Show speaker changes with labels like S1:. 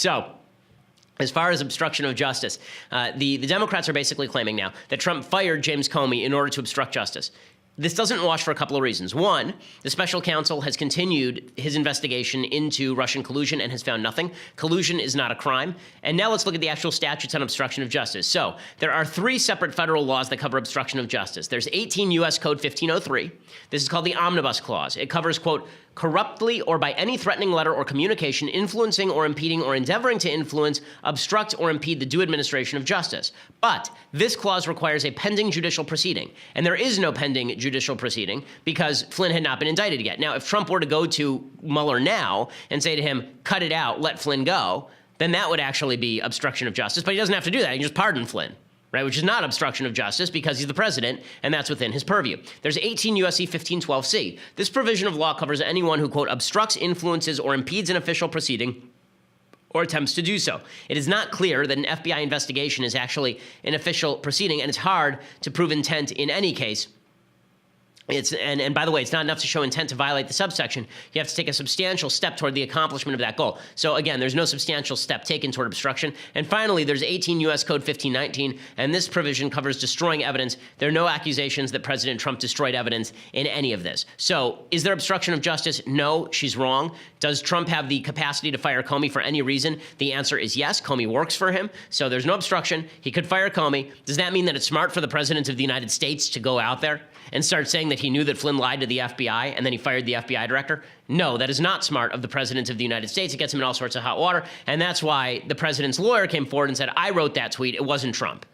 S1: So, as far as obstruction of justice, the Democrats are basically claiming now that Trump fired James Comey in order to obstruct justice. This doesn't wash for a couple of reasons. One, the special counsel has continued his investigation into Russian collusion and has found nothing. Collusion is not a crime. And now let's look at the actual statutes on obstruction of justice. So there are 3 separate federal laws that cover obstruction of justice. There's 18 U.S. Code 1503. This is called the Omnibus Clause. It covers, quote, corruptly or by any threatening letter or communication influencing or impeding or endeavoring to influence, obstruct, or impede the due administration of justice. But this clause requires a pending judicial proceeding, and there is no pending judicial proceeding because Flynn had not been indicted yet. Now, if Trump were to go to Mueller now and say to him, cut it out, let Flynn go, then that would actually be obstruction of justice, but he doesn't have to do that. He can just pardon Flynn. Right, which is not obstruction of justice because he's the president, and that's within his purview. There's 18 U.S.C. 1512C. This provision of law covers anyone who, quote, obstructs, influences, or impedes an official proceeding or attempts to do so. It is not clear that an FBI investigation is actually an official proceeding, and it's hard to prove intent in any case. And by the way, it's not enough to show intent to violate the subsection. You have to take a substantial step toward the accomplishment of that goal. So again, there's no substantial step taken toward obstruction. And finally, there's 18 U.S. Code 1519, and this provision covers destroying evidence. There are no accusations that President Trump destroyed evidence in any of this. So is there obstruction of justice? No, she's wrong. Does Trump have the capacity to fire Comey for any reason? The answer is yes. Comey works for him, so there's no obstruction. He could fire Comey. Does that mean that it's smart for the President of the United States to go out there and start saying that he knew that Flynn lied to the FBI and then he fired the FBI director? No, that is not smart of the President of the United States. It gets him in all sorts of hot water, and that's why the President's lawyer came forward and said, I wrote that tweet. It wasn't Trump.